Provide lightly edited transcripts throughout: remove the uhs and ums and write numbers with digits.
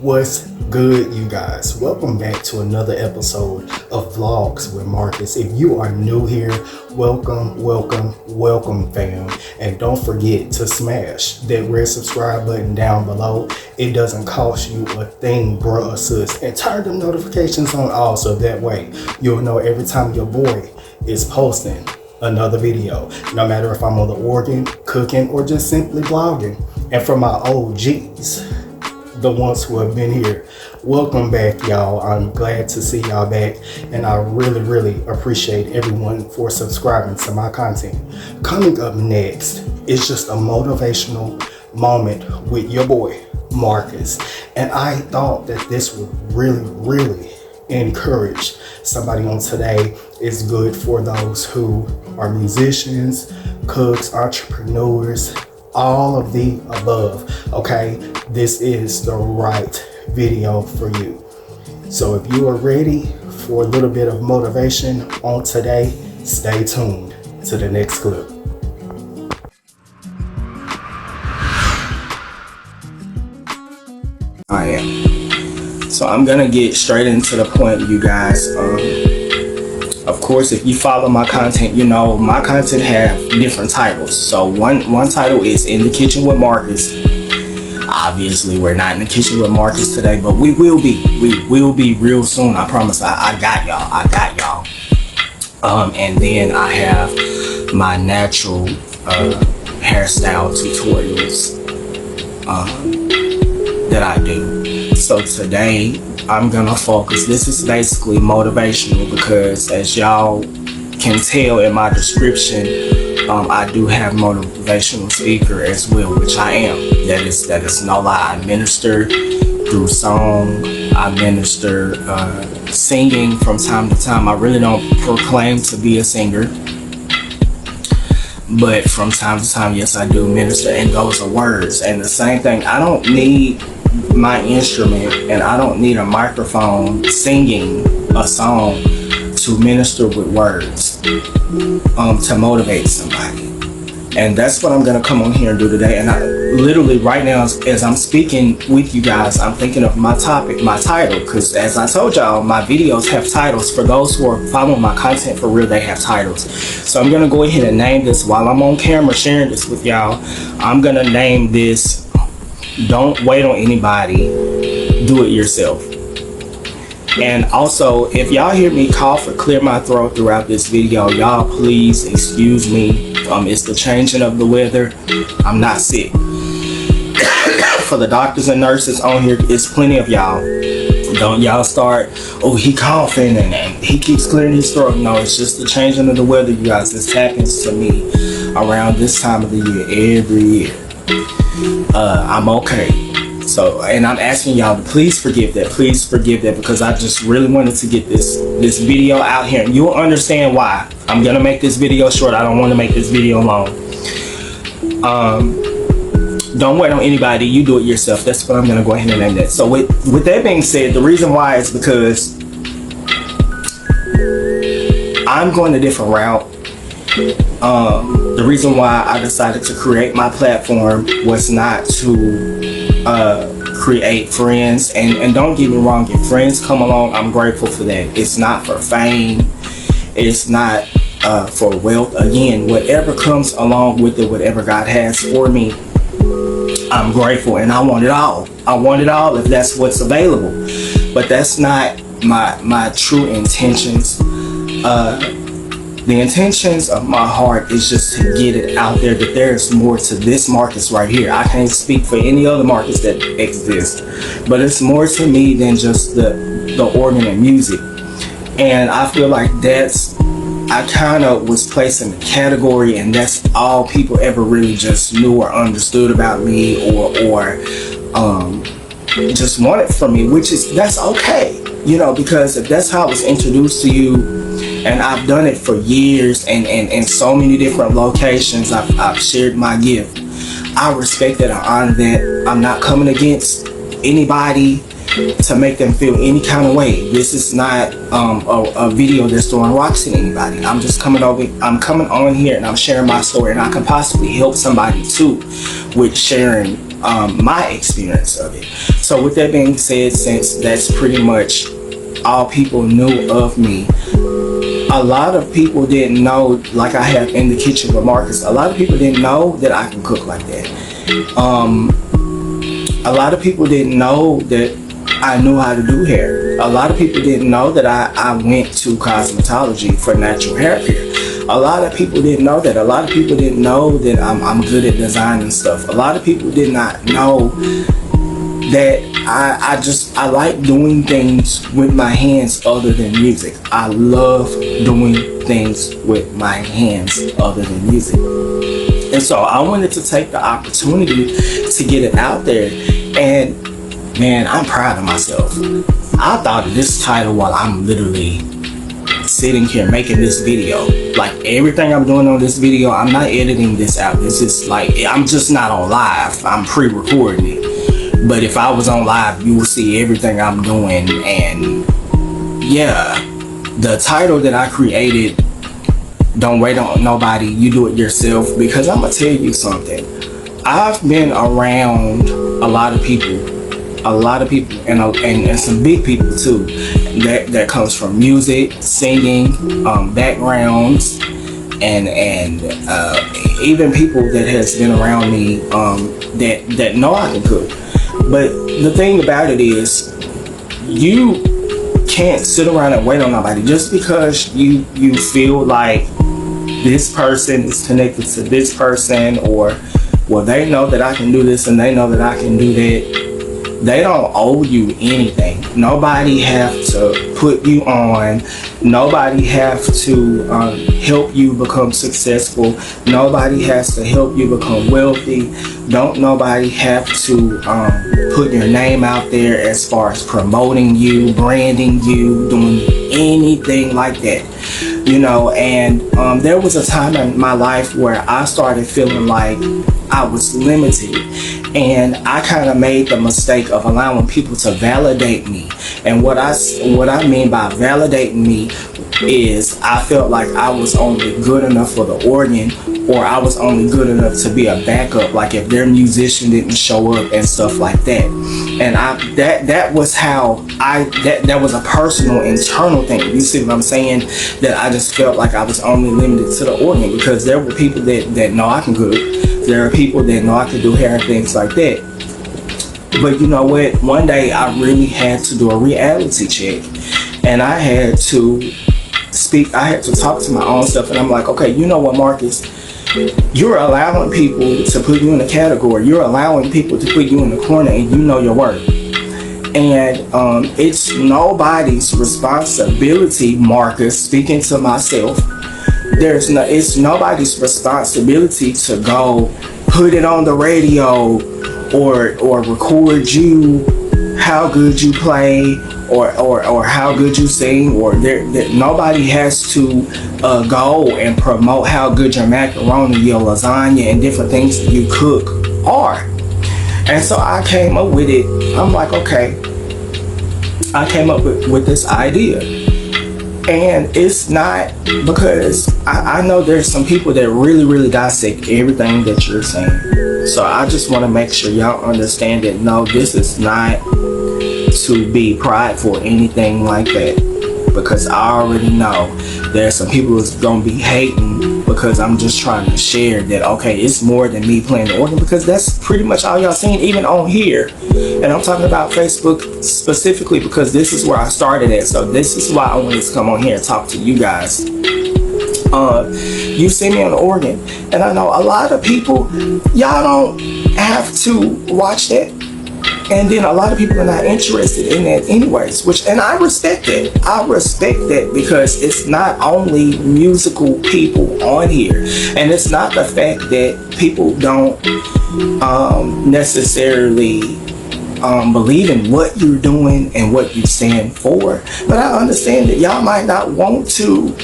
What's good, you guys? Welcome back to another episode of Vlogs with Marcus. If you are new here, welcome fam, and don't forget to smash that red subscribe button down below. It doesn't cost you a thing, bruh or sis, and turn the notifications on also. That way you'll know every time your boy is posting another video, no matter if I'm on the organ, cooking, or just simply vlogging. And for my OGs, the ones who have been here, welcome back, y'all. I'm glad to see y'all back, and I really appreciate everyone for subscribing to my content. Coming up next is just a motivational moment with your boy Marcus, and I thought that this would really encourage somebody on today. It's good for those who are musicians, cooks, entrepreneurs, all of the above. Okay, this is the right video for you. So if you are ready for a little bit of motivation on today, stay tuned to the next clip. I am. So I'm gonna get straight into the point, you guys. Of course, if you follow my content, you know my content have different titles. So one title is In the Kitchen with Marcus. Obviously, we're not in the kitchen with Marcus today, but we will be. We will be real soon. I promise. I got y'all. And then I have my natural hairstyle tutorials that I do. So today I'm gonna focus. This is basically motivational because, as y'all can tell in my description, I do have motivational speaker as well, which I am. That is no lie. I minister through song. I minister singing from time to time. I really don't proclaim to be a singer, but from time to time, yes, I do minister, and those are words. And the same thing, I don't need my instrument and I don't need a microphone singing a song to minister with words to motivate somebody. And that's what I'm gonna come on here and do today. And I literally right now, as I'm speaking with you guys, I'm thinking of my topic, my title, because as I told y'all, my videos have titles. For those who are following my content for real, they have titles. So I'm gonna go ahead and name this while I'm on camera sharing this with y'all. I'm gonna name this Don't Wait on Anybody, Do It Yourself. And also, if y'all hear me cough or clear my throat throughout this video, y'all please excuse me. It's the changing of the weather. I'm not sick. For the doctors and nurses on here, it's plenty of y'all. Don't y'all start, oh, he coughing and he keeps clearing his throat. No, it's just the changing of the weather, you guys. This happens to me around this time of the year every year. I'm okay. So, and I'm asking y'all to please forgive that because I just really wanted to get this video out here, and you'll understand why. I'm gonna make this video short. I don't want to make this video long. Don't wait on anybody, you do it yourself. That's what I'm gonna go ahead and name that. So with that being said, the reason why is because I'm going a different route. The reason why I decided to create my platform was not to create friends, and don't get me wrong, if friends come along, I'm grateful for that. It's not for fame, it's not for wealth. Again, whatever comes along with it, whatever God has for me, I'm grateful, and I want it all. If that's what's available. But that's not my true intentions. The intentions of my heart is just to get it out there that there's more to this Marcus right here. I can't speak for any other Marcus that exists, but it's more to me than just the organ and music. And I feel like I kind of was placed in the category, and that's all people ever really just knew or understood about me, or just wanted from me, that's okay, you know, because if that's how I was introduced to you, and I've done it for years and in so many different locations, I've shared my gift. I respect that, I honor that. I'm not coming against anybody to make them feel any kind of way. This is not a video that's throwing rocks at anybody. I'm coming on here and I'm sharing my story, and I can possibly help somebody too with sharing my experience of it. So with that being said, since that's pretty much all people knew of me, a lot of people didn't know, like I have in the kitchen with Marcus, a lot of people didn't know that I can cook like that. A lot of people didn't know that I knew how to do hair. A lot of people didn't know that I went to cosmetology for natural hair care. A lot of people didn't know that. A lot of people didn't know that I'm good at designing stuff. A lot of people did not know that I like doing things with my hands other than music. I love doing things with my hands other than music. And so I wanted to take the opportunity to get it out there. And man, I'm proud of myself. I thought of this title while I'm literally sitting here making this video. Like everything I'm doing on this video, I'm not editing this out. This is like, I'm just not on live. I'm pre-recording it. But if I was on live, you will see everything I'm doing. And yeah, the title that I created, Don't Wait on Nobody, You Do It Yourself, because I'm gonna tell you something. I've been around a lot of people, and some big people too, that comes from music, singing, backgrounds, and even people that has been around me that know I can cook. But the thing about it is, you can't sit around and wait on nobody just because you feel like this person is connected to this person, or well, they know that I can do this and they know that I can do that. They don't owe you anything. Nobody have to put you on. Nobody have to help you become successful. Nobody has to help you become wealthy. Don't nobody have to put your name out there as far as promoting you, branding you, doing anything like that. You know, and there was a time in my life where I started feeling like I was limited, and I kind of made the mistake of allowing people to validate me. And what I mean by validating me is I felt like I was only good enough for the organ, or I was only good enough to be a backup, like if their musician didn't show up and stuff like that. And that was how that was a personal internal thing. You see what I'm saying? That I just felt like I was only limited to the organ, because there were people that know I can cook. There are people that know I can do hair and things like that. But you know what? One day I really had to do a reality check, and I had to talk to my own self, and I'm like, okay, you know what, Marcus? You're allowing people to put you in a category. You're allowing people to put you in the corner, and you know your worth. And it's nobody's responsibility, Marcus, speaking to myself. It's nobody's responsibility to go put it on the radio or record you, how good you play, or how good you sing, or nobody has to go and promote how good your macaroni, your lasagna, and different things that you cook are. And so I came up with it. I'm like, okay, I came up with this idea. And it's not because I know there's some people that really dissect everything that you're saying. So I just want to make sure y'all understand that no, this is not to be prideful or anything like that. Because I already know there's some people that's going to be hating because I'm just trying to share that, okay, it's more than me playing the organ, because that's pretty much all y'all seen, even on here. And I'm talking about Facebook specifically because this is where I started at. So this is why I wanted to come on here and talk to you guys. You see me on the organ, and I know a lot of people, y'all don't have to watch that. And then a lot of people are not interested in that anyways, and I respect that. I respect that, because it's not only musical people on here, and it's not the fact that people don't necessarily believe in what you're doing and what you stand for, but I understand that y'all might not want to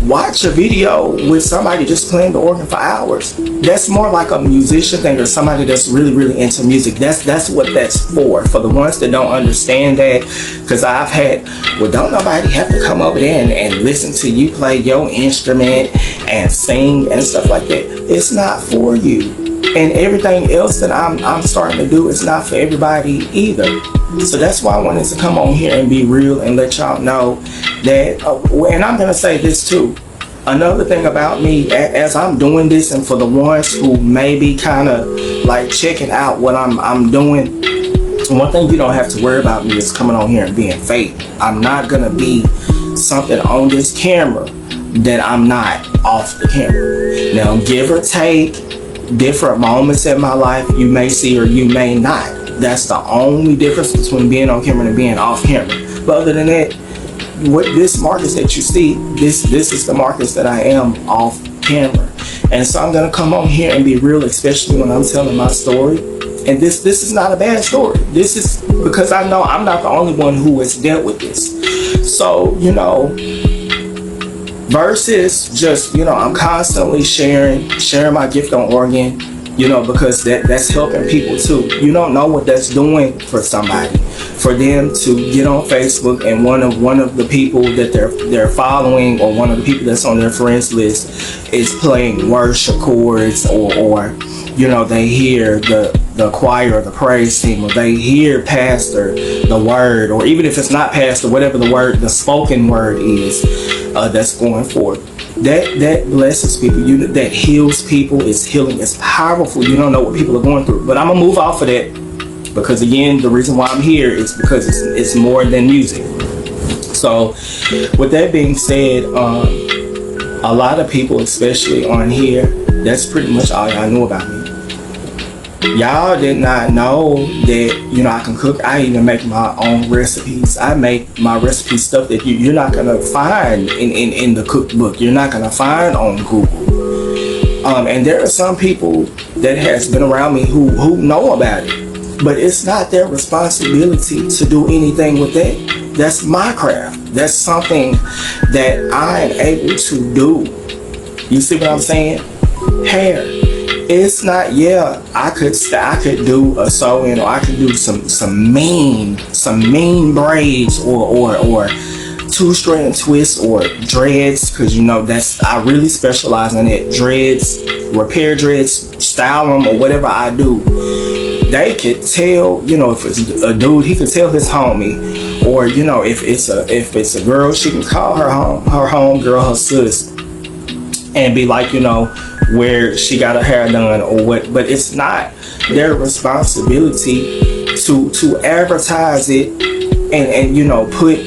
watch a video with somebody just playing the organ for hours. That's more like a musician thing, or somebody that's really into music. That's what that's for the ones that don't understand that. Because I've had, well, don't nobody have to come over there and listen to you play your instrument and sing and stuff like that. It's not for you. And everything else that I'm starting to do is not for everybody either. So that's why I wanted to come on here and be real and let y'all know that, and I'm going to say this too. Another thing about me, as I'm doing this, and for the ones who may be kind of like checking out what I'm doing, one thing you don't have to worry about me is coming on here and being fake. I'm not going to be something on this camera that I'm not off the camera. Now, give or take, different moments in my life you may see or you may not. That's the only difference between being on camera and being off camera. But other than that, what this Marcus that you see, this is the Marcus that I am off camera. And so I'm gonna come on here and be real, especially when I'm telling my story. And this is not a bad story. This is because I know I'm not the only one who has dealt with this. So, you know, versus just, you know, I'm constantly sharing my gift on organ, you know, because that's helping people too. You don't know what that's doing for somebody, for them to get on Facebook and one of the people that they're following, or one of the people that's on their friends list, is playing worship chords, or you know, they hear the choir or the praise team, or they hear pastor, the word, or even if it's not pastor, whatever the word, the spoken word is, that's going forth. That blesses people. That heals people. It's healing. It's powerful. You don't know what people are going through. But I'm gonna move off of that, because again, the reason why I'm here is because it's more than music. So with that being said, a lot of people, especially on here, that's pretty much all y'all knew about me. Y'all did not know that, you know, I can cook. I even make my own recipes. I make my recipe stuff that you're not gonna find in the cookbook. You're not gonna find on Google. And there are some people that has been around me who know about it, but it's not their responsibility to do anything with that. That's my craft. That's something that I'm able to do. You see what I'm saying? Hair. It's not, yeah, I could do a sew-in, or I could do some mean braids, or two-strand twists, or dreads, because you know I really specialize in it. Dreads, repair dreads, style them, or whatever I do. They could tell, you know, if it's a dude, he could tell his homie, or you know, if it's a girl, she can call her home girl, her sis, and be like, you know, where she got her hair done or what. But it's not their responsibility to advertise it and you know, put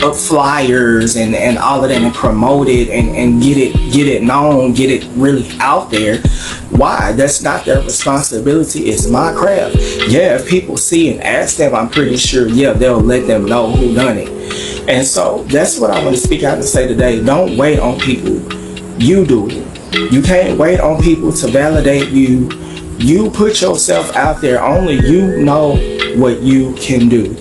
up flyers and all of that, and promote it and get it known, get it really out there. Why? That's not their responsibility. It's my craft. Yeah, if people see and ask them, I'm pretty sure, yeah, they'll let them know who done it. And so that's what I want to speak out and say today. Don't wait on people. You do it. You can't wait on people to validate you. You put yourself out there. Only you know what you can do.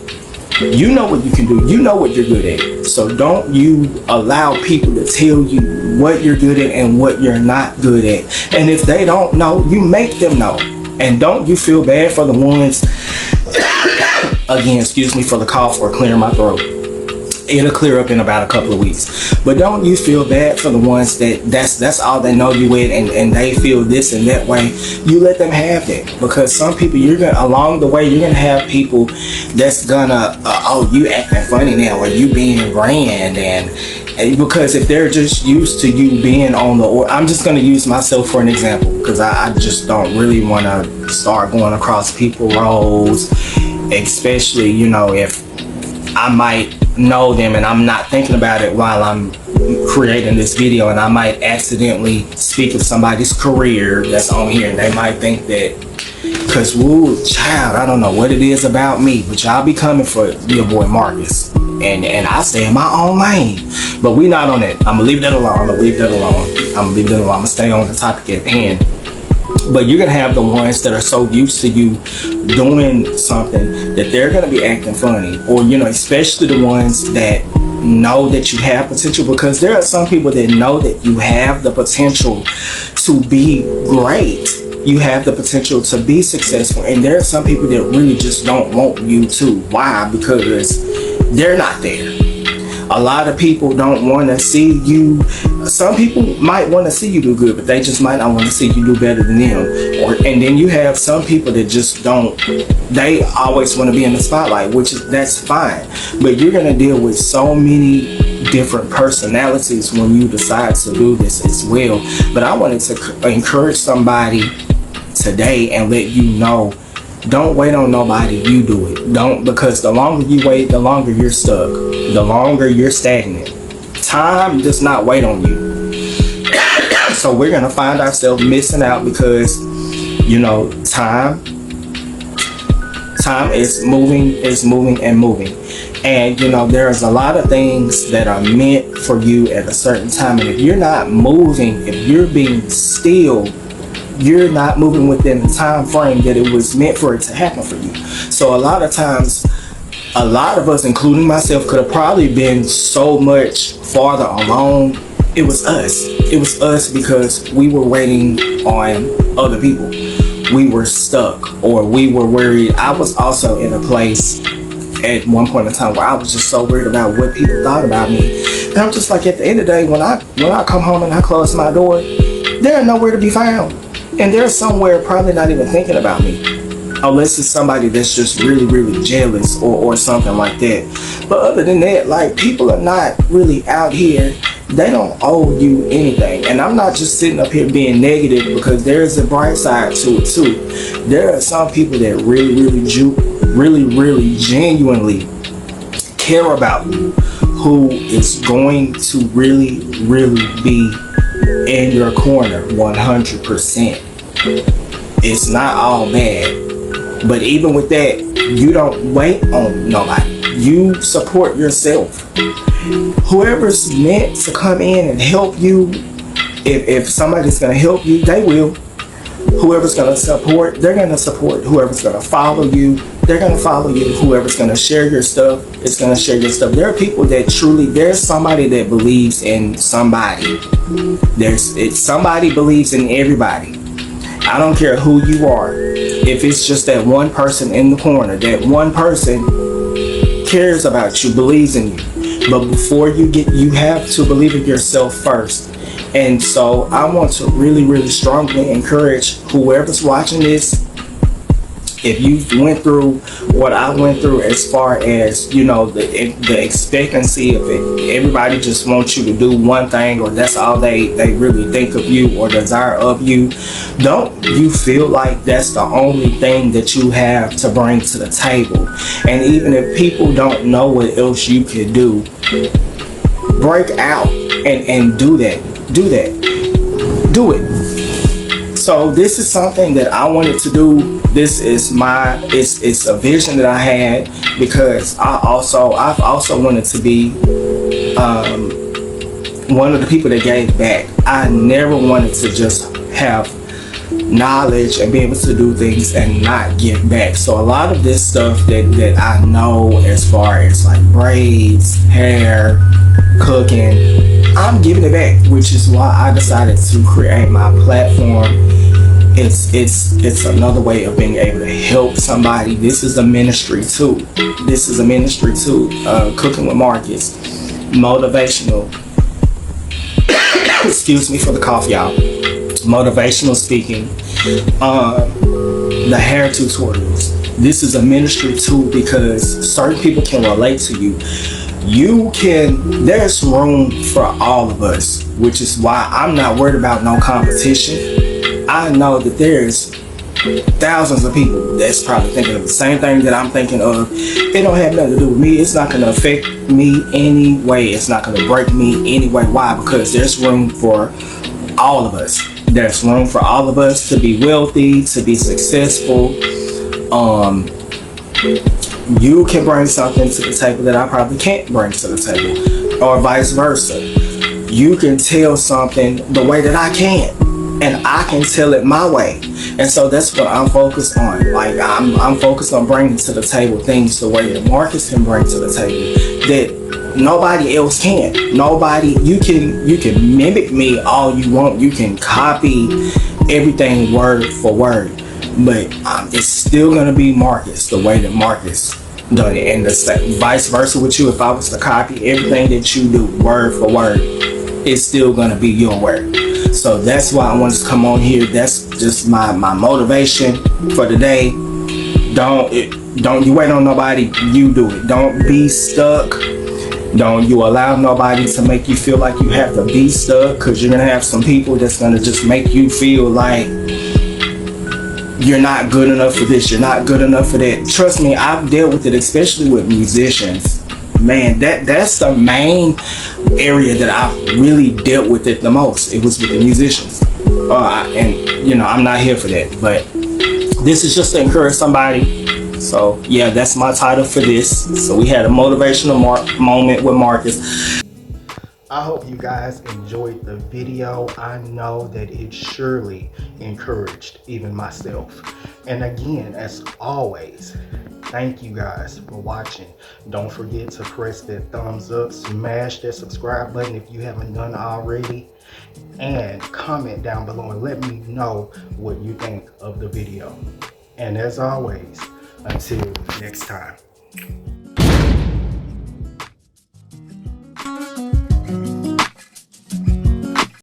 You know what you can do. You know what you're good at. So don't you allow people to tell you what you're good at and what you're not good at. And if they don't know, you make them know. And don't you feel bad for the ones, again, excuse me for the cough or clearing my throat. It'll clear up in about a couple of weeks. But don't you feel bad for the ones that's all they know you with, and they feel this and that way. You let them have that, because some people, along the way, you're gonna have people that's gonna oh, you acting funny now, or you being grand, and because if they're just used to you being on I'm just gonna use myself for an example, because I just don't really want to start going across people's roads, especially, you know, if I might know them and I'm not thinking about it while I'm creating this video, and I might accidentally speak of somebody's career that's on here, and they might think that, because woo, child, I don't know what it is about me, but y'all be coming for your boy Marcus, and I stay in my own lane. But we not on that. I'm gonna leave that alone. I'm gonna stay on the topic at hand. But you're gonna have the ones that are so used to you doing something that they're gonna be acting funny, or you know, especially the ones that know that you have potential, because there are some people that know that you have the potential to be great. You have the potential to be successful, and there are some people that really just don't want you to. Why? Because they're not there. A lot of people don't want to see you. Some people might want to see you do good, but they just might not want to see you do better than them. And then you have some people that just don't. They always want to be in the spotlight, that's fine. But you're gonna deal with so many different personalities when you decide to do this as well. But I wanted to encourage somebody today and let you know, don't wait on nobody, you do it. Don't, because the longer you wait, the longer you're stuck, the longer you're stagnant. Time does not wait on you. So we're gonna find ourselves missing out because, you know, time is moving and moving. And you know, there's a lot of things that are meant for you at a certain time, and if you're not moving, if you're being still, you're not moving within the time frame that it was meant for it to happen for you. So a lot of times, a lot of us, including myself, could have probably been so much farther along. It was us because we were waiting on other people. We were stuck, or we were worried. I was also in a place at one point in time where I was just so worried about what people thought about me. And I'm just like, at the end of the day, when I come home and I close my door, they're nowhere to be found. And they're somewhere probably not even thinking about me, unless it's somebody that's just really, really jealous or something like that. But other than that, like, people are not really out here. They don't owe you anything. And I'm not just sitting up here being negative, because there's a bright side to it too. There are some people that really genuinely care about you, who is going to really be in your corner 100%. It's not all bad, but even with that, you don't wait on nobody. You support yourself. Whoever's meant to come in and help you, if somebody's going to help you, they will. Whoever's going to support, they're going to support. Whoever's going to follow you, they're going to follow you. Whoever's going to share your stuff, it's going to share your stuff. There are people that truly, there's somebody that believes in somebody. Somebody believes in everybody. I don't care who you are. If it's just that one person in the corner, that one person cares about you, believes in you. But before you have to believe in yourself first. And so I want to really strongly encourage whoever's watching this, if you went through what I went through, as far as, you know, the expectancy of it, everybody just wants you to do one thing, or that's all they really think of you or desire of you. Don't you feel like that's the only thing that you have to bring to the table? And even if people don't know what else you could do, break out and do that. Do it. So this is something that I wanted to do. This is it's a vision that I had, because I've also wanted to be one of the people that gave back. I never wanted to just have knowledge and be able to do things and not give back. So a lot of this stuff that I know, as far as like braids, hair, cooking, I'm giving it back, which is why I decided to create my platform. It's another way of being able to help somebody. This is a ministry too. Cooking with Marcus, motivational. Excuse me for the cough, y'all. Motivational speaking, the hair tutorials. This is a ministry too, because certain people can relate to you. There's room for all of us, which is why I'm not worried about no competition. I know that there's thousands of people that's probably thinking of the same thing that I'm thinking of. It don't have nothing to do with me. It's not going to affect me anyway. It's not going to break me anyway. Why? Because there's room for all of us. There's room for all of us to be wealthy, to be successful. You can bring something to the table that I probably can't bring to the table, or vice versa. You can tell something the way that I can, and I can tell it my way. And so that's what I'm focused on. Like, I'm focused on bringing to the table things the way that Marcus can bring to the table that nobody else can. You can mimic me all you want. You can copy everything word for word, but it's still gonna be Marcus, the way that Marcus done it. And the vice versa with you. If I was to copy everything that you do word for word, it's still gonna be your word. So that's why I wanted to come on here. That's just my motivation for today. Don't you wait on nobody, you do it. Don't be stuck. Don't you allow nobody to make you feel like you have to be stuck, because you're gonna have some people that's gonna just make you feel like you're not good enough for this, you're not good enough for that. Trust me, I've dealt with it, especially with musicians. Man, that's the main area that I've really dealt with it the most. It was with the musicians. And you know, I'm not here for that, but this is just to encourage somebody. So yeah, that's my title for this. So we had a motivational moment with Marcus. I hope you guys enjoyed the video. I know that it surely encouraged even myself. And again, as always, thank you guys for watching. Don't forget to press that thumbs up, smash that subscribe button if you haven't done already, and comment down below and let me know what you think of the video. And as always, until next time.